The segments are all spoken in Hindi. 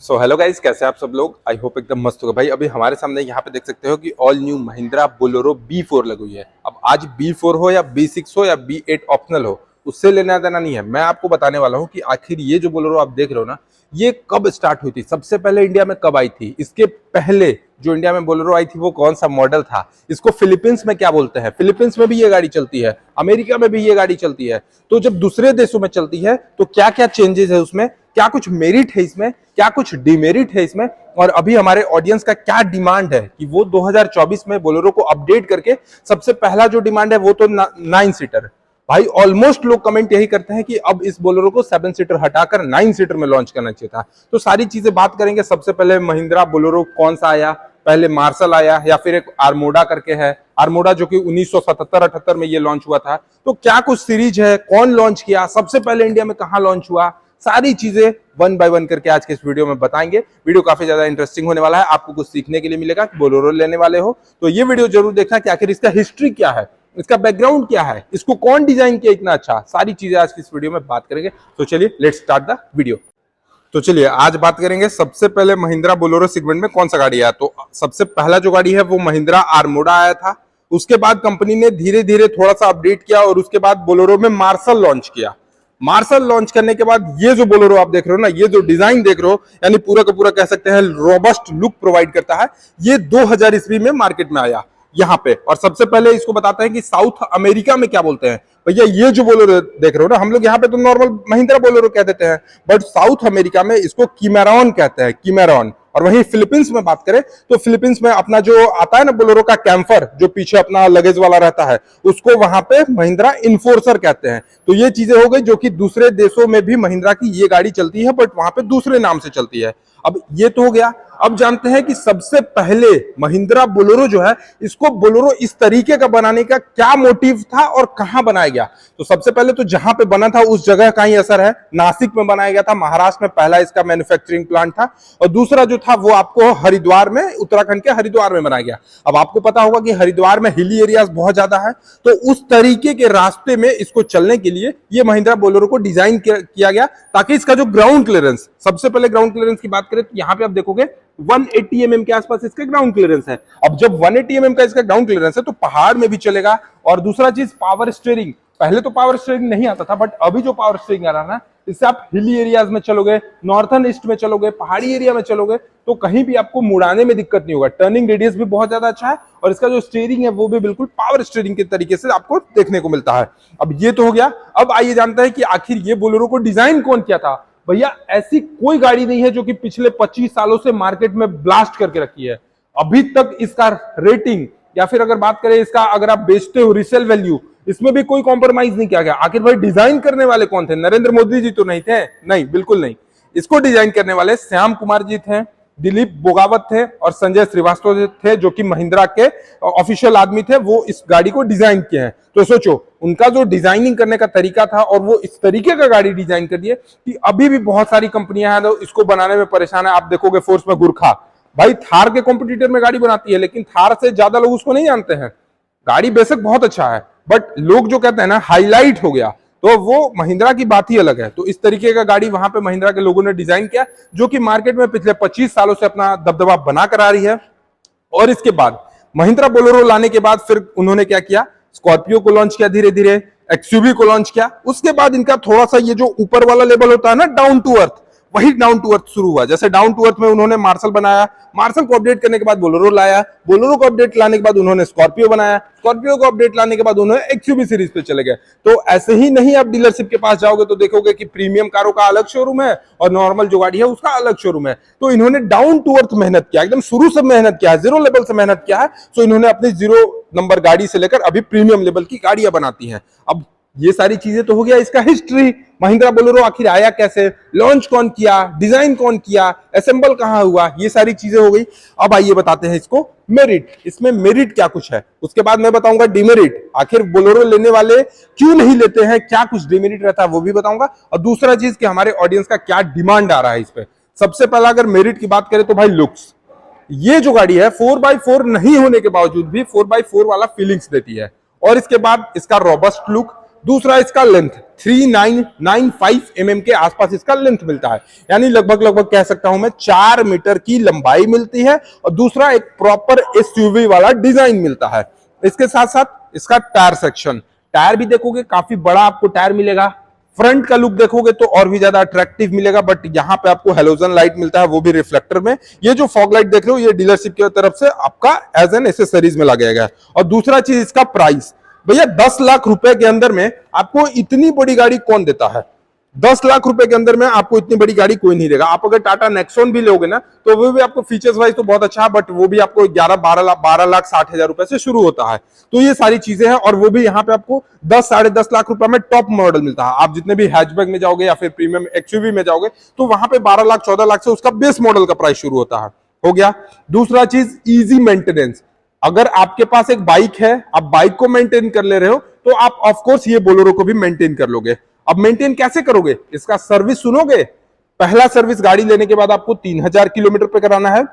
सो हेलो गाइस, कैसे आप सब लोग। आई होप एकदम मस्त होगा भाई। अभी हमारे सामने यहाँ पे देख सकते हो कि all new Mahindra Bolero B4 लगी हुई है। अब आज B4 हो या B6 हो या B8 ऑप्शनल हो, उससे लेना देना नहीं है। मैं आपको बताने वाला हूँ कि आखिर ये जो बोलेरो आप देख रहे हो ना, ये कब स्टार्ट हुई थी, सबसे पहले इंडिया में कब आई थी, इसके पहले जो इंडिया में बोलेरो आई थी वो कौन सा मॉडल था, इसको फिलीपींस में क्या बोलते हैं, फिलीपींस में भी ये गाड़ी चलती है, अमेरिका में भी ये गाड़ी चलती है। तो जब दूसरे देशों में चलती है तो क्या क्या चेंजेस है उसमें, क्या कुछ मेरिट है इसमें, क्या कुछ डिमेरिट है इसमें, और अभी हमारे ऑडियंस का क्या डिमांड है कि वो 2024 में बोलेरो को अपडेट करके सबसे पहला जो डिमांड है वो तो 9 सीटर। भाई ऑलमोस्ट लोग कमेंट यही करते हैं कि अब इस बोलेरो को 7 सीटर हटाकर 9 सीटर में लॉन्च करना चाहिए था। तो सारी चीजें बात करेंगे। सबसे पहले महिंद्रा बोलेरो कौन सा आया, पहले मार्शल आया या फिर एक आर्मोडा करके है, आर्मोडा जो कि 1977-78 में ये लॉन्च हुआ था। तो क्या कुछ सीरीज है, कौन लॉन्च किया, सबसे पहले इंडिया में कहां लॉन्च हुआ, सारी चीजें वन बाय वन करके आज के इस वीडियो में बताएंगे। वीडियो काफी ज्यादा इंटरेस्टिंग होने वाला है, आपको कुछ सीखने के लिए मिलेगा। बोलेरो लेने वाले हो तो ये वीडियो जरूर देखना कि आखिर इसका हिस्ट्री क्या है, इसका बैकग्राउंड क्या है, इसको कौन डिजाइन किया इतना अच्छा, सारी चीजें आज की इस वीडियो में बात करेंगे। तो चलिए लेट्स स्टार्ट द वीडियो। तो चलिए आज बात करेंगे सबसे पहले महिंद्रा बोलेरो सेगमेंट में कौन सा गाड़ी आया। तो सबसे पहला जो गाड़ी है वो महिंद्रा आर्मोडा आया था। उसके बाद कंपनी ने धीरे धीरे थोड़ा सा अपडेट किया और उसके बाद बोलेरो में मार्शल लॉन्च किया। मार्शल लॉन्च करने के बाद ये जो बोलेरो आप देख रहे हो ना, ये जो डिजाइन देख रहे हो, यानी पूरा का पूरा कह सकते हैं रोबस्ट लुक प्रोवाइड करता है। ये 2000 ईस्वी में मार्केट में आया यहाँ पे। और सबसे पहले इसको बताते हैं कि साउथ अमेरिका में क्या बोलते हैं। भैया ये जो बोलेरो देख रहे हो ना, हम लोग यहाँ पे तो नॉर्मल महिंद्रा बोलेरो कह देते हैं, बट साउथ अमेरिका में इसको कीमेरॉन कहते हैं, कीमेरॉन। और वहीं फिलीपींस में बात करें तो फिलीपींस में अपना जो आता है ना बोलेरो का कैंफर, जो पीछे अपना लगेज वाला रहता है, उसको वहां पे महिंद्रा इन्फोर्सर कहते हैं। तो ये चीजें हो गई जो कि दूसरे देशों में भी महिंद्रा की ये गाड़ी चलती है, बट वहां पे दूसरे नाम से चलती है। अब ये तो हो गया। अब जानते हैं कि सबसे पहले महिंद्रा बोलेरो जो है, इसको बोलेरो इस तरीके का बनाने का क्या मोटिव था और कहां बनाया गया। तो सबसे पहले तो जहां पे बना था उस जगह का ही असर है। नासिक में बनाया गया था, महाराष्ट्र में पहला इसका मैन्युफैक्चरिंग प्लांट था। और दूसरा जो था वो आपको हरिद्वार में, उत्तराखंड के हरिद्वार में बनाया गया। अब आपको पता होगा कि हरिद्वार में हिली एरियाज बहुत ज्यादा है, तो उस तरीके के रास्ते में इसको चलने के लिए ये महिंद्रा बोलेरो को डिजाइन किया गया, ताकि इसका जो ग्राउंड क्लियरेंस, सबसे पहले ग्राउंड क्लियरेंस की बात करें तो यहां पे आप देखोगे 180 mm के आसपास इसका ग्राउंड क्लियरेंस है। अब जब 180 mm का इसका ग्राउंड क्लियरेंस है तो पहाड़ में भी चलेगा। और दूसरा चीज पावर स्टीयरिंग, पहले तो पावर स्टीयरिंग नहीं आता था, बट अभी जो पावर स्टीयरिंग आ रहा है ना, इससे आप हिली एरियाज में चलोगे, नॉर्थन ईस्ट में चलोगे, पहाड़ी एरिया में चलोगे, तो कहीं भी आपको मुड़ाने में दिक्कत नहीं होगा। टर्निंग रेडियस भी बहुत ज्यादा अच्छा है और इसका जो स्टीयरिंग है वो भी बिल्कुल पावर स्टीयरिंग के तरीके से आपको देखने को मिलता है। अब ये तो हो गया। अब आइए जानते हैं कि आखिर ये बोलेरो को डिजाइन कौन किया था। भैया ऐसी कोई गाड़ी नहीं है जो कि पिछले 25 सालों से मार्केट में ब्लास्ट करके रखी है। अभी तक इसका रेटिंग या फिर अगर बात करें इसका, अगर आप बेचते हो रीसेल वैल्यू, इसमें भी कोई कॉम्प्रोमाइज नहीं किया गया। आखिर भाई डिजाइन करने वाले कौन थे? नरेंद्र मोदी जी तो नहीं थे, नहीं बिल्कुल नहीं। इसको डिजाइन करने वाले श्याम कुमार जी थे, दिलीप बोगावत थे और संजय श्रीवास्तव थे, जो कि महिंद्रा के ऑफिशियल आदमी थे। वो इस गाड़ी को डिजाइन किए हैं। तो सोचो उनका जो डिजाइनिंग करने का तरीका था, और वो इस तरीके का गाड़ी डिजाइन कर दिए कि अभी भी बहुत सारी कंपनियां हैं तो इसको बनाने में परेशान है। आप देखोगे फोर्स में गुरखा, भाई थार के कॉम्पिटिटर में गाड़ी बनाती है, लेकिन थार से ज्यादा लोग उसको नहीं जानते हैं। गाड़ी बेशक बहुत अच्छा है, बट लोग जो कहते हैं ना हाईलाइट हो गया, तो वो महिंद्रा की बात ही अलग है। तो इस तरीके का गाड़ी वहां पे महिंद्रा के लोगों ने डिजाइन किया, जो कि मार्केट में पिछले 25 सालों से अपना दबदबा बना कर आ रही है। और इसके बाद महिंद्रा बोलेरो लाने के बाद फिर उन्होंने क्या किया, स्कॉर्पियो को लॉन्च किया, धीरे धीरे एक्सयूवी को लॉन्च किया। उसके बाद इनका थोड़ा सा ये जो ऊपर वाला लेवल होता है ना, डाउन टू अर्थ, वही डाउन टू अर्थ शुरू हुआ। जैसे डाउन टू अर्थ में उन्होंने मार्शल बनाया, मार्शल को अपडेट करने के बाद बोलेरो लाया, बोलेरो को अपडेट लाने के बाद उन्होंने स्कॉर्पियो बनाया, स्कॉर्पियो को अपडेट लाने के बाद उन्होंने एक्सयूवी सीरीज पे चले गए। तो ऐसे ही नहीं, आप डीलरशिप के पास जाओगे तो देखोगे कि प्रीमियम कारों का अलग शोरूम है और नॉर्मल जो गाड़ी है उसका अलग शोरूम है। तो इन्होंने डाउन टू अर्थ मेहनत किया, एकदम शुरू से मेहनत किया है, जीरो लेवल से मेहनत किया है। तो इन्होंने अपनी 0 नंबर गाड़ी से लेकर अभी प्रीमियम लेवल की गाड़ियां बनाती हैं। अब ये सारी चीजें तो हो गया इसका हिस्ट्री, महिंद्रा बोलेरो आखिर आया कैसे, लॉन्च कौन किया, डिजाइन कौन किया, असेंबल कहां हुआ, ये सारी चीजें हो गई। अब आइए बताते हैं इसको मेरिट, इसमें मेरिट क्या कुछ है। उसके बाद मैं बताऊंगा डिमेरिट, आखिर बोलेरो लेने वाले क्यों नहीं लेते हैं, क्या कुछ डिमेरिट रहता है वो भी बताऊंगा। और दूसरा चीज कि हमारे ऑडियंस का क्या डिमांड आ रहा है इस पे। सबसे पहला अगर मेरिट की बात करें तो भाई लुक्स, ये जो गाड़ी है 4x4 नहीं होने के बावजूद भी 4x4 वाला फीलिंग्स देती है। और इसके बाद इसका रोबस्ट लुक, दूसरा इसका लेंथ 3995 mm के आसपास इसका लेंथ मिलता है, यानी लगभग कह सकता हूं मैं 4 मीटर की लंबाई मिलती है। और दूसरा एक प्रॉपर एसयूवी वाला डिजाइन मिलता है। इसके साथ साथ इसका टायर सेक्शन, टायर भी देखोगे काफी बड़ा आपको टायर मिलेगा। फ्रंट का लुक देखोगे तो और भी ज्यादा अट्रैक्टिव मिलेगा, बट यहाँ पे आपको हेलोजन लाइट मिलता है, वो भी रिफ्लेक्टर में। ये जो फॉग लाइट देख रहे हो ये डीलरशिप की तरफ से आपका एज एन एसेसरीज में लगाया गया है। और दूसरा चीज इसका प्राइस, भैया 10 लाख रुपए के अंदर में आपको इतनी बड़ी गाड़ी कौन देता है? 10 लाख रुपए के अंदर में आपको इतनी बड़ी गाड़ी कोई नहीं देगा। आप अगर टाटा नेक्सॉन भी लोगे ना तो वो भी आपको फीचर्स वाइज तो बहुत अच्छा है, बट वो भी आपको 12 लाख 60 हजार रुपए से शुरू होता है। तो ये सारी चीजें हैं, और वो भी यहाँ पे आपको 10 साढ़े 10 लाख रुपए में टॉप मॉडल मिलता है। आप जितने भी हैचबैक में जाओगे या फिर प्रीमियम एक्सयूवी में जाओगे तो वहां पे 12 लाख 14 लाख से उसका बेस मॉडल का प्राइस शुरू होता है। हो गया। दूसरा चीज इजी मेंटेनेंस। अगर आपके पास एक बाइक है, आप बाइक को मेंटेन कर ले रहे हो तो आप ऑफ कोर्स ये बोलेरो को भी मेंटेन कर लोगे। अब मेंटेन कैसे करोगे? इसका सर्विस सुनोगे। पहला सर्विस गाड़ी लेने के बाद आपको 3000 किलोमीटर पे कराना है।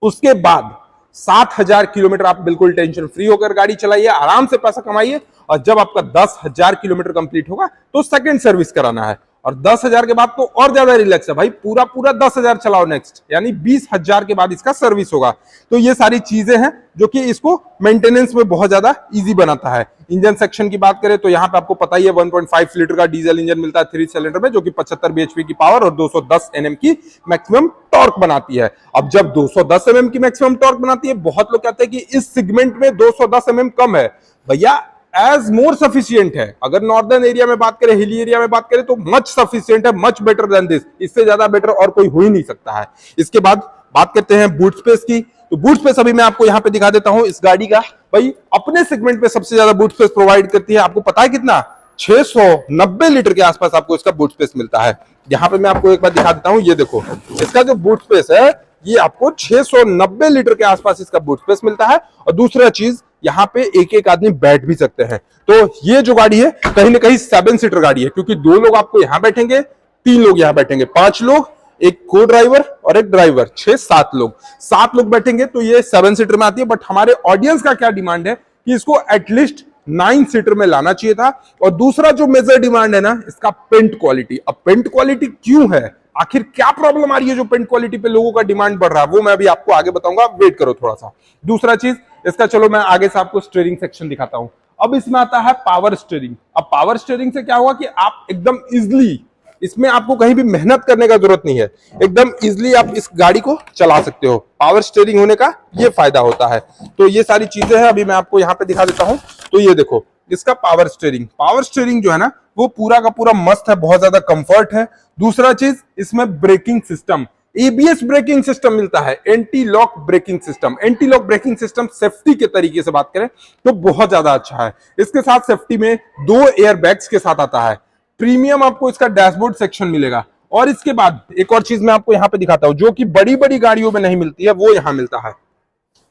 उसके बाद 7000 किलोमीटर आप बिल्कुल टेंशन फ्री होकर गाड़ी चलाइए, आराम से पैसा कमाइए। और जब आपका 10,000 किलोमीटर कंप्लीट होगा तो सेकंड सर्विस कराना है। और 10,000 के बाद तो और ज्यादा रिलैक्स है भाई, पूरा 10,000 चलाओ नेक्स्ट, यानी 20,000 के बाद इसका सर्विस होगा। तो ये सारी चीजें हैं जो कि इसको मेंटेनेंस में बहुत ज्यादा इजी बनाता है। इंजन सेक्शन की बात करें तो यहाँ पे आपको पता ही है 1.5 लीटर का डीजल इंजन मिलता है 3 सिलेंडर में, जो कि 75 bhp की पावर और 210 Nm की मैक्सिमम टॉर्क बनाती है। अब जब 210 mm की मैक्सिमम टॉर्क बनाती है, बहुत लोग कहते हैं कि इस सेगमेंट में 210 mm कम है। भैया एज मोर सफिशियंट है। अगर नॉर्दर्न एरिया में बात करें, हिली एरिया में बात करें तो मच सफिशियंट है, मच बेटर देन दिस। इससे ज्यादा बेटर और कोई हो ही नहीं सकता है। इसके बाद बात करते हैं बूट स्पेस की। तो बूट स्पेस अभी मैं आपको यहां पे दिखा देता हूं इस गाड़ी का। भाई अपने सेगमेंट पे सबसे ज्यादा बूट स्पेस प्रोवाइड करती है। आपको पता है कितना? 690 लीटर के आसपास आपको इसका बूट स्पेस मिलता है। यहां पे मैं आपको एक बार दिखा देता हूं, ये देखो इसका जो बूट स्पेस है ये आपको 690 लीटर के आसपास इसका बूट स्पेस मिलता है। और दूसरा चीज, यहाँ पे एक एक आदमी बैठ भी सकते हैं। तो ये जो गाड़ी है कहीं ना कहीं 7 सीटर गाड़ी है, क्योंकि 2 लोग आपको यहां बैठेंगे, 3 लोग यहां बैठेंगे, 5 लोग, एक को ड्राइवर और एक ड्राइवर, 6-7 लोग, 7 लोग बैठेंगे। तो ये 7 सीटर में आती है। बट हमारे ऑडियंस का क्या डिमांड है कि इसको एटलीस्ट 9 सीटर में लाना चाहिए था। और दूसरा जो मेजर डिमांड है ना, इसका पेंट क्वालिटी। अब पेंट क्वालिटी क्यों है, आखिर क्या प्रॉब्लम आ रही है जो पेंट क्वालिटी पे लोगों का डिमांड बढ़ रहा है, वो मैं अभी आपको आगे बताऊंगा, वेट करो थोड़ा सा। दूसरा चीज इसका, चलो मैं आगे से आपको स्टीयरिंग सेक्शन दिखाता हूं। अब इसमें आता है पावर स्टीयरिंग। अब पावर स्टीयरिंग से क्या हुआ कि आप एकदम इजिली, इसमें आपको कहीं भी मेहनत करने का जरूरत नहीं है, एकदम इजिली आप इस गाड़ी को चला सकते हो। पावर स्टीयरिंग होने का ये फायदा होता है। तो ये सारी चीजें हैं, अभी मैं आपको यहाँ पे दिखा देता हूं। तो ये देखो इसका पावर स्टीयरिंग जो है ना वो पूरा का पूरा मस्त है, बहुत ज्यादा कंफर्ट है। दूसरा चीज, इसमें braking system, ABS braking system मिलता है, anti lock braking system. Anti lock braking system safety के तरीके से बात करें तो बहुत ज्यादा अच्छा है। इसके साथ सेफ्टी में 2 एयर बैग्स के साथ आता है। प्रीमियम आपको इसका डैशबोर्ड सेक्शन मिलेगा। और इसके बाद एक और चीज मैं आपको यहां पे दिखाता हूं जो कि बड़ी बड़ी गाड़ियों में नहीं मिलती है, वो यहां मिलता है।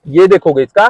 ये देखोगे इसका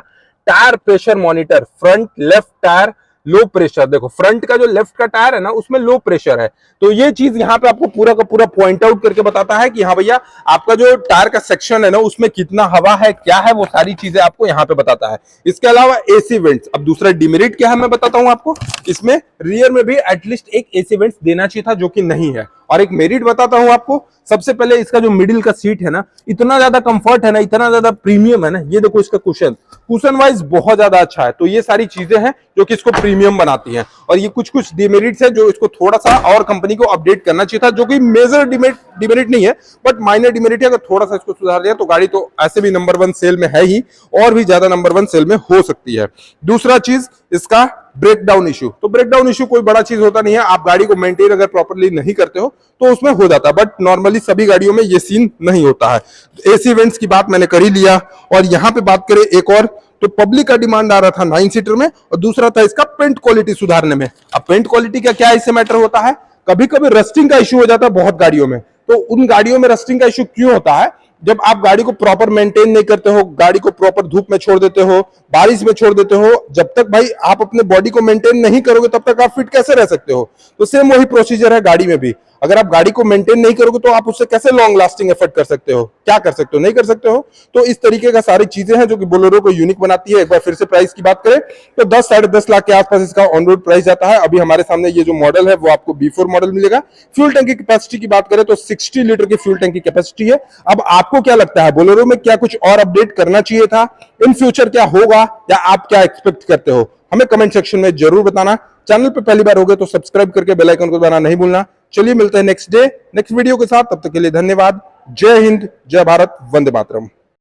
tyre pressure monitor, front left tyre low pressure. देखो फ्रंट का जो लेफ्ट का टायर है ना उसमें लो प्रेशर है। तो ये चीज यहाँ पे आपको पूरा का पूरा पॉइंट आउट करके बताता है कि हाँ भैया आपका जो टायर का सेक्शन है ना उसमें कितना हवा है, क्या है, वो सारी चीजें आपको यहाँ पे बताता है। इसके अलावा एसी वेंट्स। अब दूसरा डिमेरिट क्या है मैं बताता हूँ आपको। इसमें रियर में भी एटलीस्ट एक एसी वेंट्स देना चाहिए था, जो कि नहीं है। और एक मेरिट बताता हूं आपको। सबसे पहले इसका जो मिडिल का सीट है ना, इतना ज्यादा कंफर्ट है ना, इतना ज्यादा प्रीमियम है ना। ये देखो इसका कुशन वाइज बहुत ज्यादा अच्छा है। तो ये सारी चीजें हैं जो कि इसको प्रीमियम बनाती हैं। और ये कुछ कुछ डिमेरिट्स है जो इसको थोड़ा सा और कंपनी को अपडेट करना चाहिए था, जो कि मेजर डिमेरिट नहीं है बट माइनर डिमेरिट है। अगर थोड़ा सा इसको सुधार दिया तो गाड़ी तो ऐसे भी नंबर 1 सेल में है ही, और भी ज्यादा नंबर 1 सेल में हो सकती है। दूसरा चीज इसका ब्रेकडाउन इशू। तो ब्रेकडाउन इशू कोई बड़ा चीज होता नहीं है, आप गाड़ी को मेंटेन अगर प्रॉपर्ली नहीं करते हो तो उसमें हो जाता है, बट नॉर्मली सभी गाड़ियों में ये सीन नहीं होता है। एसी वेंट्स की बात मैंने कर ही लिया। और यहां पे बात करें एक और, तो पब्लिक का डिमांड आ रहा था 9 सीटर में, और दूसरा था इसका पेंट क्वालिटी सुधारने में। अब पेंट क्वालिटी का क्या इससे मैटर होता है, कभी कभी रस्टिंग का इशू हो जाता है बहुत गाड़ियों में। तो उन गाड़ियों में रस्टिंग का इशू क्यों होता है, जब आप गाड़ी को प्रॉपर मेंटेन नहीं करते हो, गाड़ी को प्रॉपर धूप में छोड़ देते हो, बारिश में छोड़ देते हो, जब तक भाई आप अपने बॉडी को मेंटेन नहीं करोगे तब तक आप फिट कैसे रह सकते हो। तो सेम वही प्रोसीजर है गाड़ी में भी। अगर आप गाड़ी को मेंटेन नहीं करोगे तो आप उससे कैसे लॉन्ग लास्टिंग एफर्ट कर सकते हो, क्या कर सकते हो, नहीं कर सकते हो। तो इस तरीके का सारी चीजें हैं जो कि बोलेरो को यूनिक बनाती है। एक बार फिर से प्राइस की बात करें तो 10 साढ़े 10 लाख के आसपास इसका ऑन रोड प्राइस जाता है। अभी हमारे सामने ये जो मॉडल है वो आपको B4 मॉडल मिलेगा। फ्यूल टैंक की कैपेसिटी की बात करें तो 60 लीटर की फ्यूल टैंक की कैपेसिटी है। अब आपको क्या लगता है बोलेरो में क्या कुछ और अपडेट करना चाहिए था, इन फ्यूचर क्या होगा, या आप क्या एक्सपेक्ट करते हो, हमें कमेंट सेक्शन में जरूर बताना। चैनल पे पहली बार हो गए तो सब्सक्राइब करके बेल आइकन को दबाना नहीं भूलना। चलिए मिलते हैं नेक्स्ट वीडियो के साथ, तब तक के लिए धन्यवाद। जय हिंद, जय भारत, वंदे मातरम।